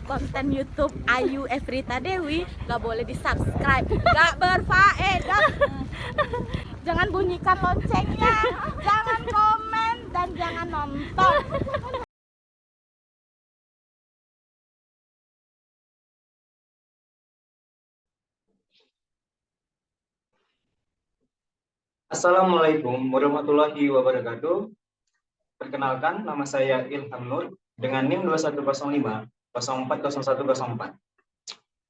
konten YouTube Ayu Efrita Dewi, nggak boleh di subscribe, nggak berfaedah. Jangan bunyikan loncengnya, jangan komen dan jangan nonton. Assalamualaikum warahmatullahi wabarakatuh. Perkenalkan, nama saya Ilham Nur dengan NIM 2105 040104.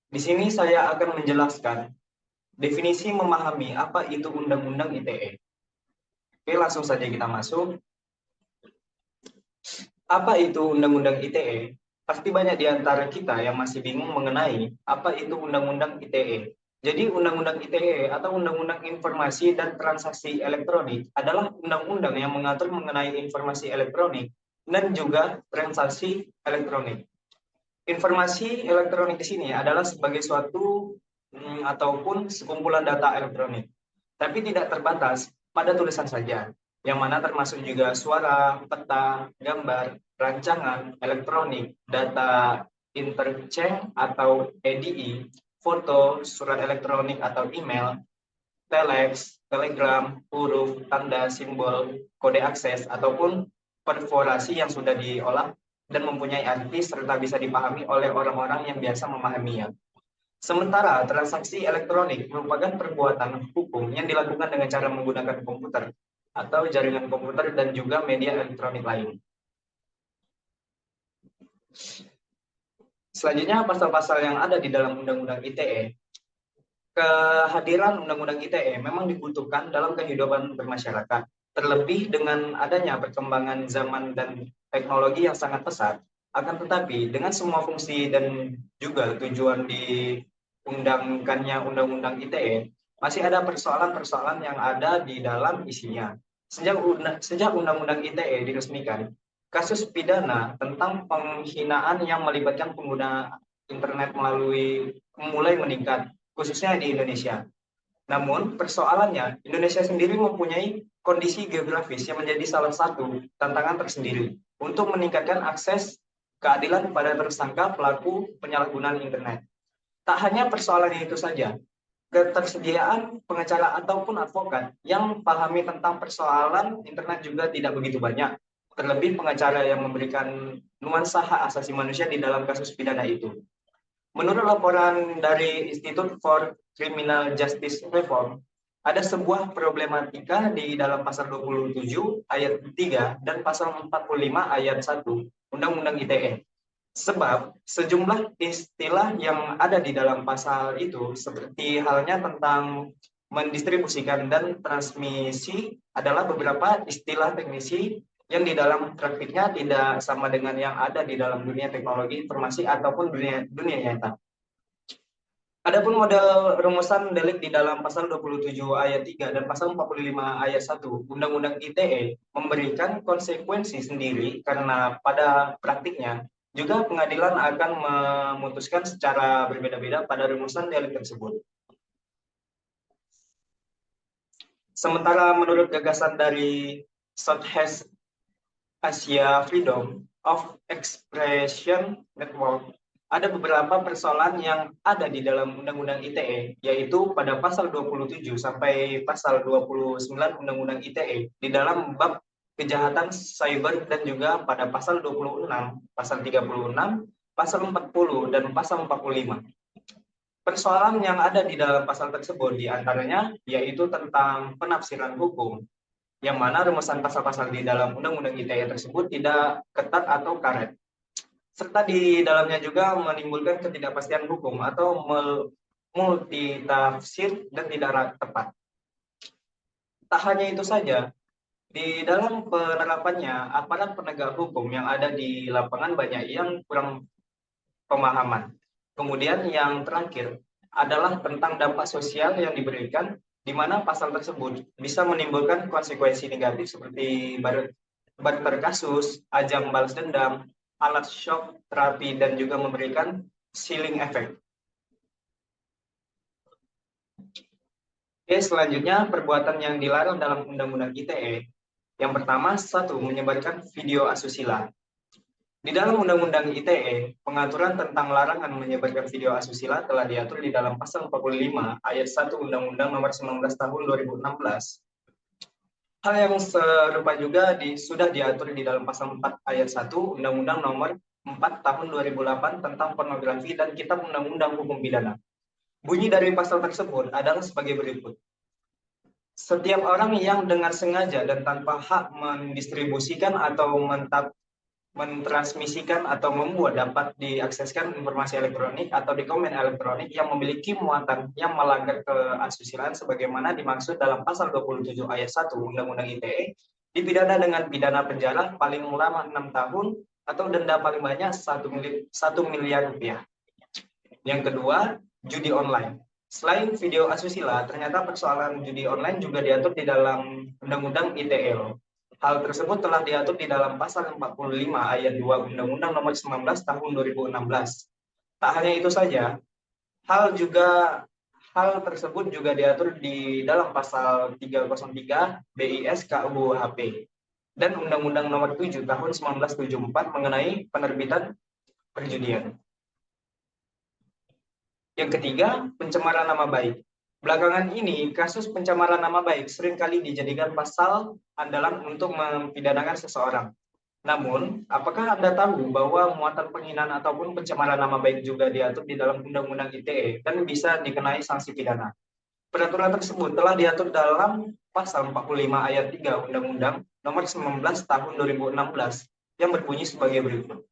Di sini saya akan menjelaskan definisi memahami apa itu Undang-Undang ITE. Oke, langsung saja kita masuk. Apa itu Undang-Undang ITE? Pasti banyak di antara kita yang masih bingung mengenai apa itu Undang-Undang ITE. Jadi Undang-Undang ITE atau Undang-Undang Informasi dan Transaksi Elektronik adalah undang-undang yang mengatur mengenai informasi elektronik dan juga transaksi elektronik. Informasi elektronik di sini adalah sebagai suatu ataupun sekumpulan data elektronik, tapi tidak terbatas pada tulisan saja, yang mana termasuk juga suara, peta, gambar, rancangan, elektronik, data interchange atau EDI, foto, surat elektronik atau email, telex, telegram, huruf, tanda, simbol, kode akses, ataupun perforasi yang sudah diolah dan mempunyai arti serta bisa dipahami oleh orang-orang yang biasa memahaminya. Sementara transaksi elektronik merupakan perbuatan hukum yang dilakukan dengan cara menggunakan komputer atau jaringan komputer dan juga media elektronik lain. Selanjutnya, pasal-pasal yang ada di dalam Undang-Undang ITE. Kehadiran Undang-Undang ITE memang dibutuhkan dalam kehidupan bermasyarakat. Terlebih dengan adanya perkembangan zaman dan teknologi yang sangat pesat, akan tetapi dengan semua fungsi dan juga tujuan diundangkannya Undang-Undang ITE, masih ada persoalan-persoalan yang ada di dalam isinya. Sejak Undang-Undang ITE diresmikan, kasus pidana tentang penghinaan yang melibatkan pengguna internet mulai meningkat, khususnya di Indonesia. Namun, persoalannya, Indonesia sendiri mempunyai kondisi geografis yang menjadi salah satu tantangan tersendiri untuk meningkatkan akses keadilan kepada tersangka pelaku penyalahgunaan internet. Tak hanya persoalan itu saja, ketersediaan pengacara ataupun advokat yang pahami tentang persoalan internet juga tidak begitu banyak. Terlebih pengacara yang memberikan nuansa hak asasi manusia di dalam kasus pidana itu. Menurut laporan dari Institute for Criminal Justice Reform, ada sebuah problematika di dalam pasal 27 ayat 3 dan pasal 45 ayat 1 Undang-Undang ITE. Sebab sejumlah istilah yang ada di dalam pasal itu, seperti halnya tentang mendistribusikan dan transmisi, adalah beberapa istilah teknisi yang di dalam praktiknya tidak sama dengan yang ada di dalam dunia teknologi informasi ataupun dunia nyata. Adapun model rumusan delik di dalam pasal 27 ayat 3 dan pasal 45 ayat 1 Undang-Undang ITE memberikan konsekuensi sendiri karena pada praktiknya juga pengadilan akan memutuskan secara berbeda-beda pada rumusan delik tersebut. Sementara menurut gagasan dari Southeast Asia Freedom of Expression Network, ada beberapa persoalan yang ada di dalam Undang-Undang ITE, yaitu pada pasal 27 sampai pasal 29 Undang-Undang ITE, di dalam bab kejahatan cyber dan juga pada pasal 26, pasal 36, pasal 40, dan pasal 45. Persoalan yang ada di dalam pasal tersebut diantaranya yaitu tentang penafsiran hukum, yang mana rumusan pasal-pasal di dalam Undang-Undang ITE tersebut tidak ketat atau karet. Serta di dalamnya juga menimbulkan ketidakpastian hukum atau multitafsir dan tidak tepat. Tak hanya itu saja, di dalam penerapannya, aparat penegak hukum yang ada di lapangan banyak yang kurang pemahaman. Kemudian yang terakhir adalah tentang dampak sosial yang diberikan, di mana pasal tersebut bisa menimbulkan konsekuensi negatif seperti barter kasus, ajang balas dendam, alat shock terapi, dan juga memberikan chilling effect. Oke, selanjutnya perbuatan yang dilarang dalam Undang-Undang ITE. Yang pertama, 1. Menyebarkan video asusila. Di dalam Undang-Undang ITE, pengaturan tentang larangan menyebarkan video asusila telah diatur di dalam pasal 45 ayat 1 Undang-Undang Nomor 19 Tahun 2016. Hal yang serupa juga sudah diatur di dalam pasal 4 ayat 1 Undang-Undang Nomor 4 Tahun 2008 tentang pornografi dan Kitab Undang-Undang Hukum Pidana. Bunyi dari pasal tersebut adalah sebagai berikut. Setiap orang yang dengan sengaja dan tanpa hak mendistribusikan atau mentransmisikan atau membuat dapat diakseskan informasi elektronik atau dokumen elektronik yang memiliki muatan yang melanggar keasusilaan sebagaimana dimaksud dalam pasal 27 ayat 1 Undang-Undang ITE dipidana dengan pidana penjara paling lama 6 tahun atau denda paling banyak 1 miliar rupiah. Yang kedua, judi online. Selain video asusila, ternyata persoalan judi online juga diatur di dalam Undang-Undang ITE. Hal tersebut telah diatur di dalam pasal 45 ayat 2 Undang-Undang Nomor 19 Tahun 2016. Tak hanya itu saja, hal tersebut juga diatur di dalam pasal 303 BIS KUHP dan Undang-Undang Nomor 7 Tahun 1974 mengenai penerbitan perjudian. Yang ketiga, pencemaran nama baik. Belakangan ini, kasus pencemaran nama baik seringkali dijadikan pasal andalan untuk mempidanakan seseorang. Namun, apakah Anda tahu bahwa muatan penghinaan ataupun pencemaran nama baik juga diatur di dalam Undang-Undang ITE dan bisa dikenai sanksi pidana? Peraturan tersebut telah diatur dalam pasal 45 ayat 3 Undang-Undang Nomor 19 Tahun 2016 yang berbunyi sebagai berikut.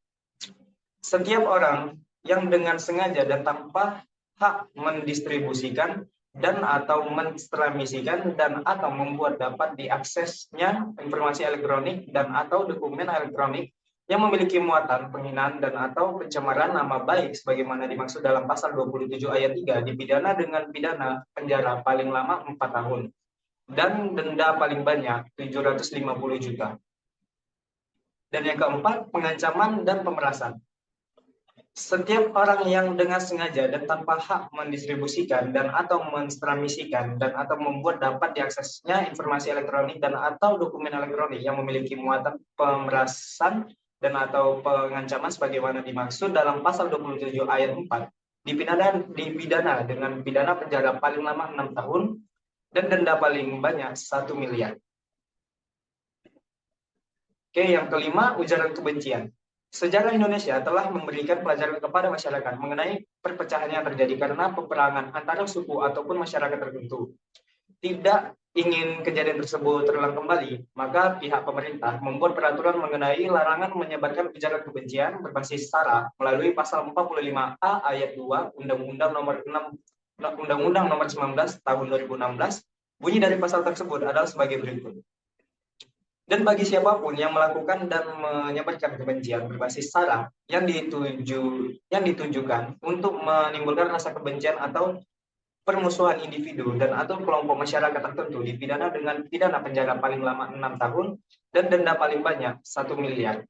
Setiap orang yang dengan sengaja dan tanpa hak mendistribusikan dan atau mentransmisikan dan atau membuat dapat diaksesnya informasi elektronik dan atau dokumen elektronik yang memiliki muatan penghinaan dan atau pencemaran nama baik sebagaimana dimaksud dalam pasal 27 ayat 3 dipidana dengan pidana penjara paling lama 4 tahun dan denda paling banyak 750 juta. Dan yang keempat, pengancaman dan pemerasan. Setiap orang yang dengan sengaja dan tanpa hak mendistribusikan dan atau mentransmisikan dan atau membuat dapat diaksesnya informasi elektronik dan atau dokumen elektronik yang memiliki muatan pemerasan dan atau pengancaman sebagaimana dimaksud dalam pasal 27 ayat 4 dipidana dengan pidana penjara paling lama 6 tahun dan denda paling banyak 1 miliar. Oke, yang kelima, ujaran kebencian. Sejarah Indonesia telah memberikan pelajaran kepada masyarakat mengenai perpecahan yang terjadi karena peperangan antara suku ataupun masyarakat tertentu. Tidak ingin kejadian tersebut terulang kembali, maka pihak pemerintah membuat peraturan mengenai larangan menyebarkan ujaran kebencian berbasis SARA melalui pasal 45A ayat 2 Undang-Undang Nomor 19 Tahun 2016. Bunyi dari pasal tersebut adalah sebagai berikut. Dan bagi siapapun yang melakukan dan menyebarkan kebencian berbasis SARA yang ditujukan untuk menimbulkan rasa kebencian atau permusuhan individu dan atau kelompok masyarakat tertentu dipidana dengan pidana penjara paling lama 6 tahun dan denda paling banyak 1 miliar.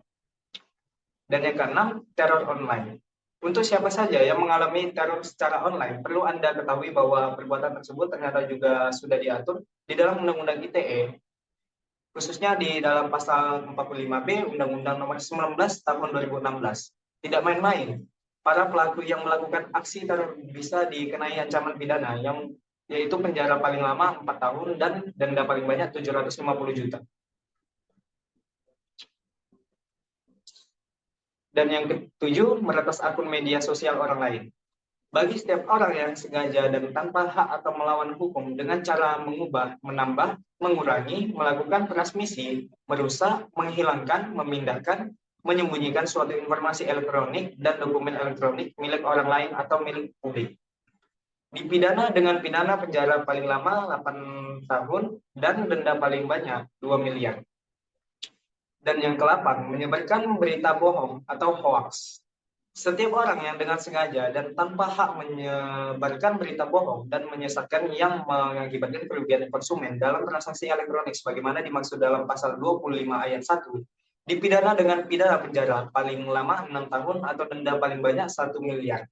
Dan yang keenam, teror online. Untuk siapa saja yang mengalami teror secara online, perlu Anda ketahui bahwa perbuatan tersebut ternyata juga sudah diatur di dalam Undang-Undang ITE, khususnya di dalam pasal 45B Undang-Undang Nomor 19 Tahun 2016. Tidak main-main, para pelaku yang melakukan aksi teror bisa dikenai ancaman pidana yang yaitu penjara paling lama 4 tahun dan denda paling banyak 750 juta. Dan yang ketujuh, meretas akun media sosial orang lain. Bagi setiap orang yang sengaja dan tanpa hak atau melawan hukum dengan cara mengubah, menambah, mengurangi, melakukan transmisi, merusak, menghilangkan, memindahkan, menyembunyikan suatu informasi elektronik dan dokumen elektronik milik orang lain atau milik publik, dipidana dengan pidana penjara paling lama 8 tahun dan denda paling banyak 2 miliar. Dan yang ke-8, menyebarkan berita bohong atau hoax. Setiap orang yang dengan sengaja dan tanpa hak menyebarkan berita bohong dan menyesatkan yang mengakibatkan kerugian konsumen dalam transaksi elektronik sebagaimana dimaksud dalam pasal 25 ayat 1, dipidana dengan pidana penjara paling lama 6 tahun atau denda paling banyak 1 miliar.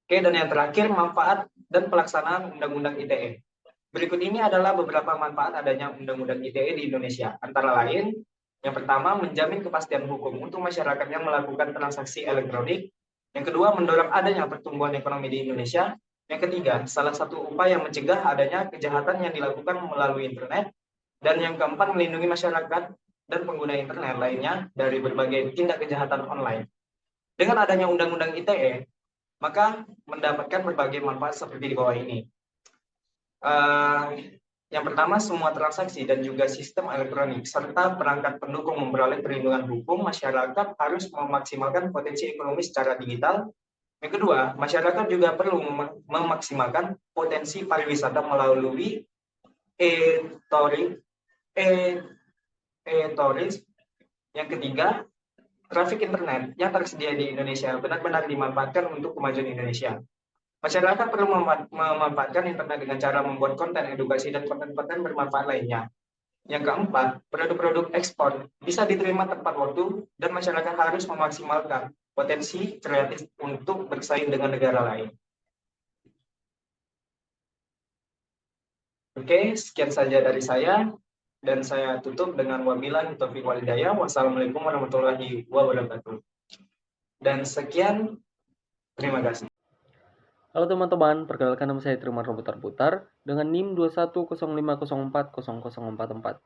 Oke, dan yang terakhir, manfaat dan pelaksanaan Undang-Undang ITE. Berikut ini adalah beberapa manfaat adanya Undang-Undang ITE di Indonesia. Antara lain, Yang pertama, menjamin kepastian hukum untuk masyarakat yang melakukan transaksi elektronik. Yang kedua, mendorong adanya pertumbuhan ekonomi di Indonesia. Yang ketiga, salah satu upaya mencegah adanya kejahatan yang dilakukan melalui internet. Dan yang keempat, melindungi masyarakat dan pengguna internet lainnya dari berbagai tindak kejahatan online. Dengan adanya Undang-Undang ITE, maka mendapatkan berbagai manfaat seperti di bawah ini. Yang pertama, semua transaksi dan juga sistem elektronik serta perangkat pendukung memperoleh perlindungan hukum, masyarakat harus memaksimalkan potensi ekonomi secara digital. Yang kedua, masyarakat juga perlu memaksimalkan potensi pariwisata melalui e-tourism. Yang ketiga, trafik internet yang tersedia di Indonesia benar-benar dimanfaatkan untuk kemajuan Indonesia. Masyarakat perlu memanfaatkan internet dengan cara membuat konten edukasi dan konten-konten bermanfaat lainnya. Yang keempat, produk-produk ekspor bisa diterima tepat waktu dan masyarakat harus memaksimalkan potensi kreatif untuk bersaing dengan negara lain. Oke, sekian saja dari saya dan saya tutup dengan wabillahi taufiq wal hidayah. Wassalamualaikum warahmatullahi wabarakatuh. Dan sekian, terima kasih. Halo teman-teman, perkenalkan nama saya Triman Robutar-Putar dengan NIM 2105040044.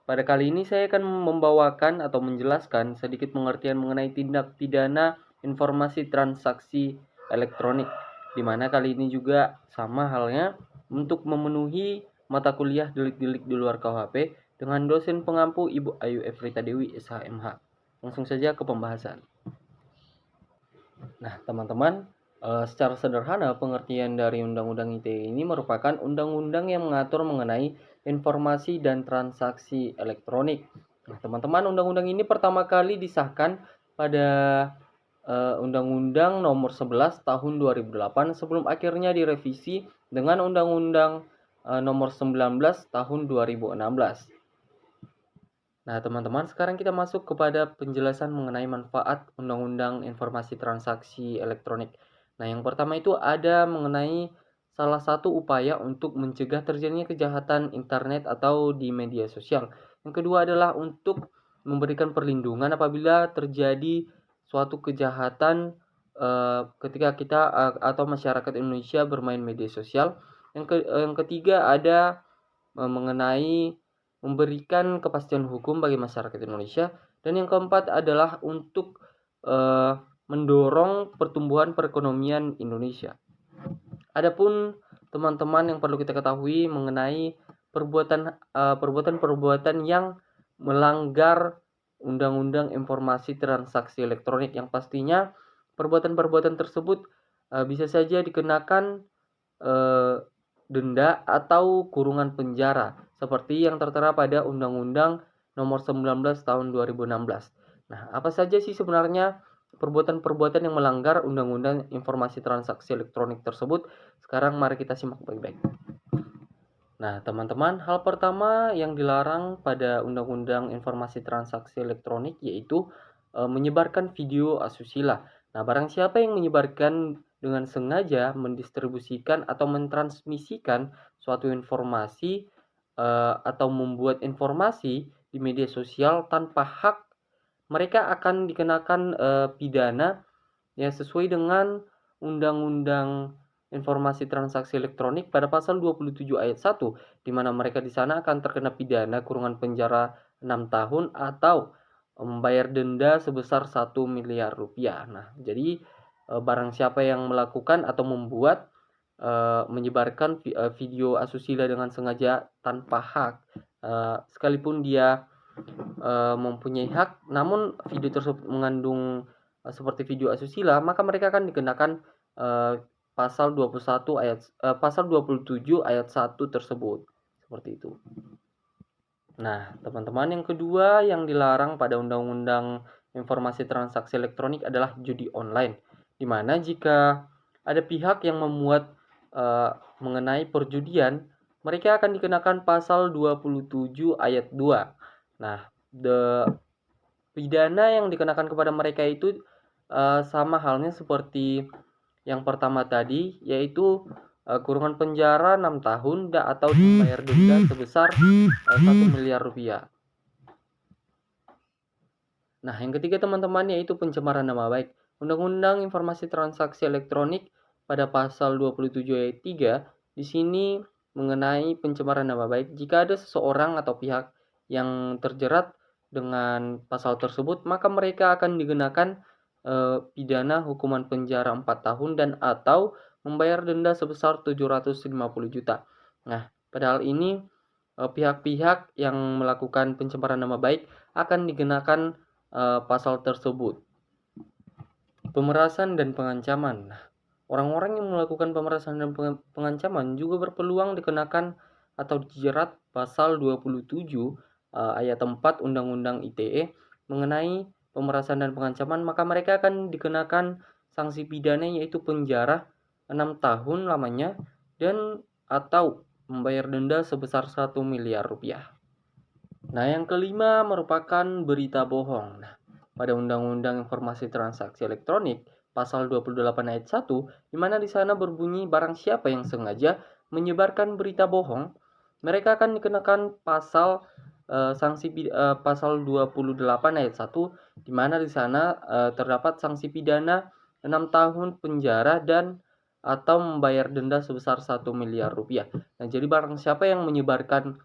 Pada kali ini saya akan membawakan atau menjelaskan sedikit pengertian mengenai tindak pidana informasi transaksi elektronik, di mana kali ini juga sama halnya untuk memenuhi mata kuliah delik-delik di luar KUHP dengan dosen pengampu Ibu Ayu Efrita Dewi SHMH. Langsung saja ke pembahasan. Nah, teman-teman, secara sederhana pengertian dari Undang-Undang ITE ini merupakan undang-undang yang mengatur mengenai informasi dan transaksi elektronik. Nah, teman-teman, undang-undang ini pertama kali disahkan pada Undang-Undang Nomor 11 Tahun 2008 sebelum akhirnya direvisi dengan Undang-Undang Nomor 19 Tahun 2016. Nah, teman-teman, sekarang kita masuk kepada penjelasan mengenai manfaat Undang-Undang Informasi Transaksi Elektronik. Nah, yang pertama itu ada mengenai salah satu upaya untuk mencegah terjadinya kejahatan internet atau di media sosial. Yang kedua adalah untuk memberikan perlindungan apabila terjadi suatu kejahatan ketika kita atau masyarakat Indonesia bermain media sosial. Yang ketiga ada mengenai memberikan kepastian hukum bagi masyarakat Indonesia. Dan yang keempat adalah untuk mendorong pertumbuhan perekonomian Indonesia. Adapun teman-teman yang perlu kita ketahui mengenai perbuatan-perbuatan yang melanggar Undang-Undang Informasi Transaksi Elektronik, yang pastinya perbuatan-perbuatan tersebut bisa saja dikenakan denda atau kurungan penjara seperti yang tertera pada Undang-Undang Nomor 19 Tahun 2016. Nah, apa saja sih sebenarnya perbuatan-perbuatan yang melanggar Undang-Undang Informasi Transaksi Elektronik tersebut? Sekarang mari kita simak baik-baik. Nah, teman-teman, hal pertama yang dilarang pada Undang-Undang Informasi Transaksi Elektronik yaitu menyebarkan video asusila. Nah, barang siapa yang menyebarkan dengan sengaja mendistribusikan atau mentransmisikan suatu informasi atau membuat informasi di media sosial tanpa hak, mereka akan dikenakan pidana ya sesuai dengan Undang-Undang Informasi Transaksi Elektronik pada pasal 27 ayat 1, di mana mereka di sana akan terkena pidana kurungan penjara 6 tahun atau membayar denda sebesar 1 miliar rupiah. Nah, jadi barang siapa yang melakukan atau membuat menyebarkan video asusila dengan sengaja tanpa hak, sekalipun dia mempunyai hak, namun video tersebut mengandung seperti video asusila, maka mereka akan dikenakan pasal 27 ayat 1 tersebut. Seperti itu. Nah, teman-teman, yang kedua yang dilarang pada Undang-Undang Informasi Transaksi Elektronik adalah judi online, di mana jika ada pihak yang memuat mengenai perjudian, mereka akan dikenakan pasal 27 ayat 2. Nah, pidana yang dikenakan kepada mereka itu sama halnya seperti yang pertama tadi, yaitu kurungan penjara 6 tahun atau dibayar denda sebesar 1 miliar rupiah. Nah, yang ketiga teman-teman yaitu pencemaran nama baik. Undang-Undang Informasi Transaksi Elektronik pada pasal 27 ayat 3 di sini mengenai pencemaran nama baik. Jika ada seseorang atau pihak yang terjerat dengan pasal tersebut, maka mereka akan dikenakan pidana hukuman penjara 4 tahun dan atau membayar denda sebesar 750 juta. Nah, padahal ini pihak-pihak yang melakukan pencemaran nama baik akan dikenakan pasal tersebut. Pemerasan dan pengancaman. Nah, orang-orang yang melakukan pemerasan dan pengancaman juga berpeluang dikenakan atau dijerat pasal 27 ayat 4 Undang-Undang ITE mengenai pemerasan dan pengancaman, maka mereka akan dikenakan sanksi pidana yaitu penjara 6 tahun lamanya dan atau membayar denda sebesar 1 miliar rupiah. Nah, yang kelima merupakan berita bohong. Nah, pada Undang-Undang Informasi Transaksi Elektronik pasal 28 ayat 1, di mana di sana berbunyi barang siapa yang sengaja menyebarkan berita bohong, mereka akan dikenakan pasal pasal 28 ayat 1, di mana di sana terdapat sanksi pidana 6 tahun penjara dan atau membayar denda sebesar 1 miliar rupiah. Nah, jadi barang siapa yang menyebarkan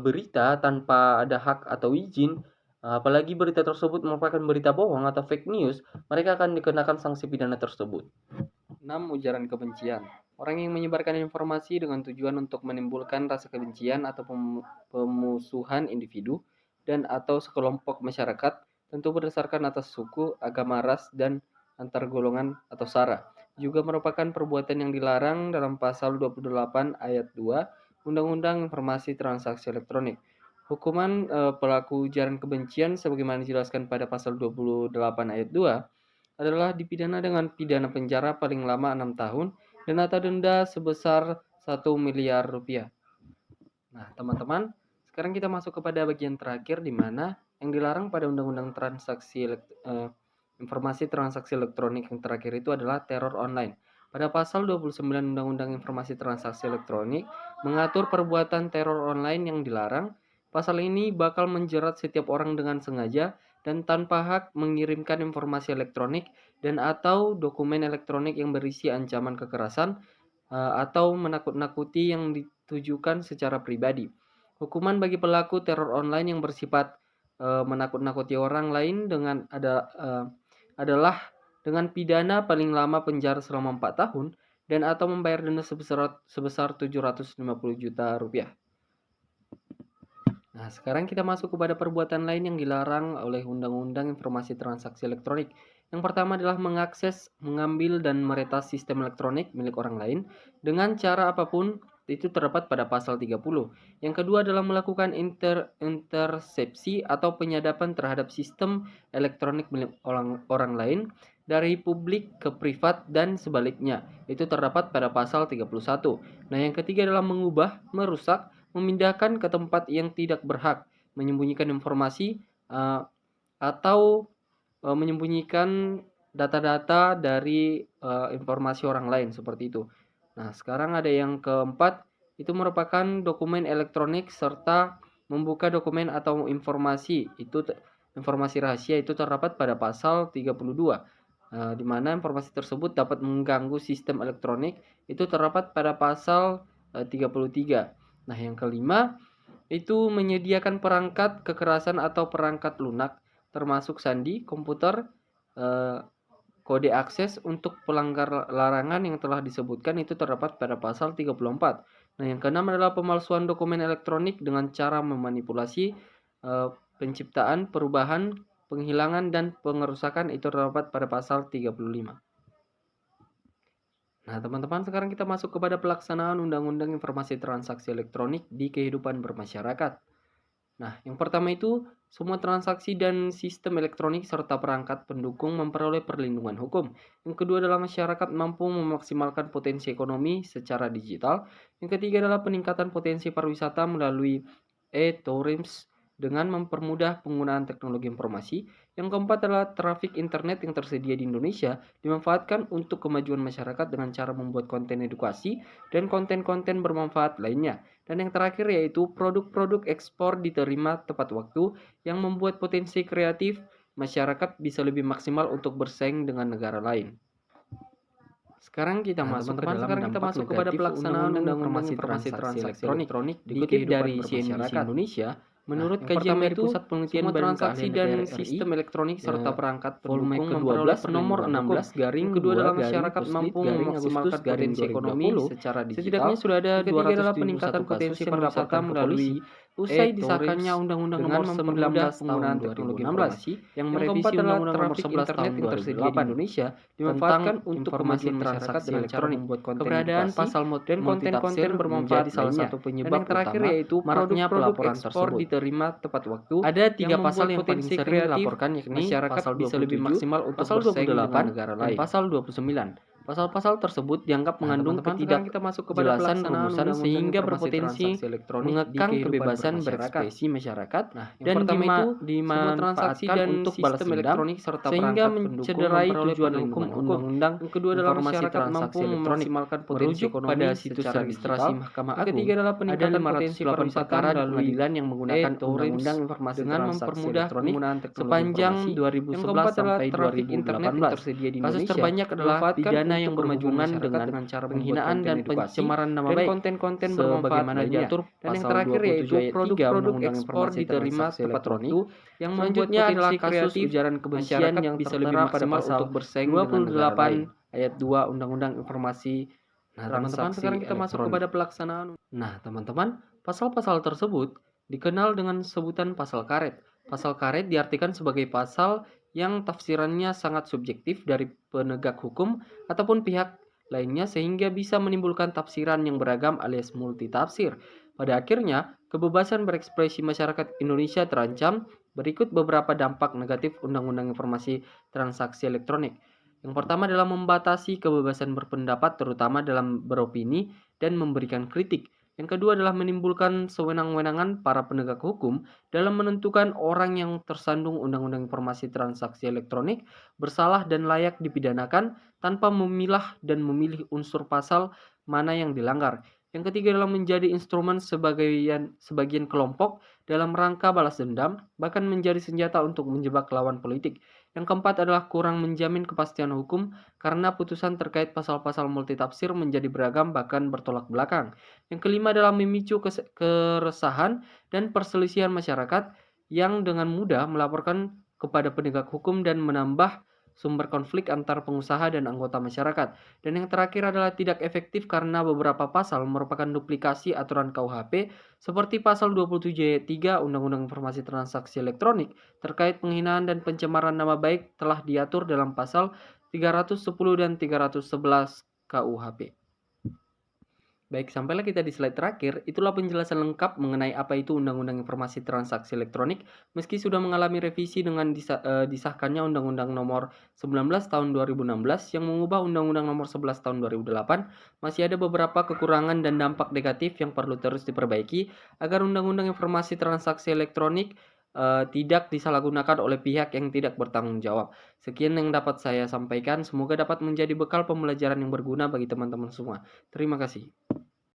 berita tanpa ada hak atau izin, apalagi berita tersebut merupakan berita bohong atau fake news, mereka akan dikenakan sanksi pidana tersebut. 6. Ujaran kebencian. Orang yang menyebarkan informasi dengan tujuan untuk menimbulkan rasa kebencian atau pemusuhan individu dan atau sekelompok masyarakat, tentu berdasarkan atas suku, agama, ras, dan antar golongan atau sara. Juga merupakan perbuatan yang dilarang dalam pasal 28 ayat 2 Undang-Undang Informasi Transaksi Elektronik. Hukuman pelaku ujaran kebencian sebagaimana dijelaskan pada pasal 28 ayat 2 adalah dipidana dengan pidana penjara paling lama 6 tahun dan atau denda sebesar 1 miliar rupiah. Nah, teman-teman, sekarang kita masuk kepada bagian terakhir di mana yang dilarang pada Undang-Undang Informasi Transaksi Elektronik yang terakhir itu adalah teror online. Pada pasal 29 Undang-Undang Informasi Transaksi Elektronik mengatur perbuatan teror online yang dilarang. Pasal ini bakal menjerat setiap orang dengan sengaja dan tanpa hak mengirimkan informasi elektronik dan atau dokumen elektronik yang berisi ancaman kekerasan atau menakut-nakuti yang ditujukan secara pribadi. Hukuman bagi pelaku teror online yang bersifat menakut-nakuti orang lain adalah dengan pidana paling lama penjara selama 4 tahun dan atau membayar denda sebesar 750 juta rupiah. Nah, sekarang kita masuk kepada perbuatan lain yang dilarang oleh Undang-Undang Informasi Transaksi Elektronik. Yang pertama adalah mengakses, mengambil, dan meretas sistem elektronik milik orang lain dengan cara apapun, itu terdapat pada pasal 30. Yang kedua adalah melakukan intersepsi atau penyadapan terhadap sistem elektronik milik orang lain dari publik ke privat dan sebaliknya. Itu terdapat pada pasal 31. Nah, yang ketiga adalah mengubah, merusak, memindahkan ke tempat yang tidak berhak, menyembunyikan informasi atau menyembunyikan data-data dari informasi orang lain seperti itu. Nah, sekarang ada yang keempat, itu merupakan dokumen elektronik serta membuka dokumen atau informasi, itu informasi rahasia itu terdapat pada pasal 32. Di mana informasi tersebut dapat mengganggu sistem elektronik, itu terdapat pada pasal 33. Nah, yang kelima itu menyediakan perangkat kekerasan atau perangkat lunak termasuk sandi, komputer, kode akses untuk pelanggar larangan yang telah disebutkan itu terdapat pada pasal 34. Nah, yang keenam adalah pemalsuan dokumen elektronik dengan cara memanipulasi penciptaan, perubahan, penghilangan, dan pengerusakan itu terdapat pada pasal 35. Nah, teman-teman, sekarang kita masuk kepada pelaksanaan Undang-Undang Informasi Transaksi Elektronik di kehidupan bermasyarakat. Nah, yang pertama itu, semua transaksi dan sistem elektronik serta perangkat pendukung memperoleh perlindungan hukum. Yang kedua adalah masyarakat mampu memaksimalkan potensi ekonomi secara digital. Yang ketiga adalah peningkatan potensi pariwisata melalui e-tourism dengan mempermudah penggunaan teknologi informasi. Yang keempat adalah trafik internet yang tersedia di Indonesia dimanfaatkan untuk kemajuan masyarakat dengan cara membuat konten edukasi dan konten-konten bermanfaat lainnya. Dan yang terakhir yaitu produk-produk ekspor diterima tepat waktu yang membuat potensi kreatif masyarakat bisa lebih maksimal untuk bersaing dengan negara lain. Sekarang kita masuk kepada pelaksanaan Undang-Undang Informasi Transaksi Elektronik dikutip dari CNBC Indonesia. Menurut kajian dari Pusat Penelitian Transaksi dan Sistem Elektronik serta Perangkat Pendukung ke-12 nomor 16 garing kedua dalam masyarakat mampu memaksimalkan potensi ekonomi secara digital. Setidaknya sudah ada 200 adalah peningkatan potensi pariwisata melalui usai disahkannya Undang-Undang Nomor 19 Tahun 2016 yang merevisi Undang-Undang Nomor 11 Tahun 2008 di Indonesia dimanfaatkan untuk kemajuan transaksi elektronik. Keberadaan pasal dan konten-konten bermanfaat salah satu penyebab terakhir yaitu maraknya pelaporan tersebut diterima tepat waktu. Ada 3 pasal yang paling sering dilaporkan, yakni masyarakat bisa lebih maksimal untuk bersaing dengan negara lain, dan pasal 29. Pasal-pasal tersebut dianggap mengandung ketidakjelasan rumusan sehingga berpotensi mengekang kebebasan berekspresi masyarakat dan dimanfaatkan untuk balas dendam sehingga mencederai tujuan hukum undang-undang. Yang kedua adalah masyarakat mampu memaksimalkan potensi ekonomi pada situs registrasi Mahkamah Agung. Ketiga adalah peningkatan potensi perkara dan pengadilan yang menggunakan Undang-Undang Informasi Transaksi Elektronik sepanjang 2011 sampai 2018. Tersedia di Indonesia. Kasus terbanyak adalah pidana yang berhubungan dengan cara penghinaan dan pencemaran nama baik konten-konten sebagaimana diatur, dan yang terakhir yaitu produk-produk ekspor diterima tepat waktu. Yang selanjutnya adalah kasus ujaran kebencian yang bisa lebih maksimal untuk bersaing 28 ayat 2 Undang-Undang Informasi Transaksi. Sekarang kita masuk kepada pelaksanaan. Nah, teman-teman, pasal-pasal tersebut dikenal dengan sebutan pasal karet. Pasal karet diartikan sebagai pasal yang tafsirannya sangat subjektif dari penegak hukum ataupun pihak lainnya sehingga bisa menimbulkan tafsiran yang beragam alias multitafsir. Pada akhirnya, kebebasan berekspresi masyarakat Indonesia terancam. Berikut beberapa dampak negatif Undang-Undang Informasi Transaksi Elektronik. Yang pertama adalah membatasi kebebasan berpendapat terutama dalam beropini dan memberikan kritik. Yang kedua adalah menimbulkan sewenang-wenangan para penegak hukum dalam menentukan orang yang tersandung Undang-Undang Informasi Transaksi Elektronik bersalah dan layak dipidanakan tanpa memilah dan memilih unsur pasal mana yang dilanggar. Yang ketiga adalah menjadi instrumen sebagian kelompok dalam rangka balas dendam, bahkan menjadi senjata untuk menjebak lawan politik. Yang keempat adalah kurang menjamin kepastian hukum karena putusan terkait pasal-pasal multitafsir menjadi beragam bahkan bertolak belakang. Yang kelima adalah memicu keresahan dan perselisihan masyarakat yang dengan mudah melaporkan kepada penegak hukum dan menambah sumber konflik antar pengusaha dan anggota masyarakat. Dan yang terakhir adalah tidak efektif karena beberapa pasal merupakan duplikasi aturan KUHP seperti pasal 27 ayat 3 Undang-Undang Informasi Transaksi Elektronik terkait penghinaan dan pencemaran nama baik telah diatur dalam pasal 310 dan 311 KUHP. Baik, sampailah kita di slide terakhir. Itulah penjelasan lengkap mengenai apa itu Undang-Undang Informasi Transaksi Elektronik. Meski sudah mengalami revisi dengan disahkannya Undang-Undang Nomor 19 Tahun 2016 yang mengubah Undang-Undang Nomor 11 Tahun 2008, masih ada beberapa kekurangan dan dampak negatif yang perlu terus diperbaiki agar Undang-Undang Informasi Transaksi Elektronik tidak disalahgunakan oleh pihak yang tidak bertanggung jawab. Sekian yang dapat saya sampaikan. Semoga dapat menjadi bekal pembelajaran yang berguna bagi teman-teman semua. Terima kasih.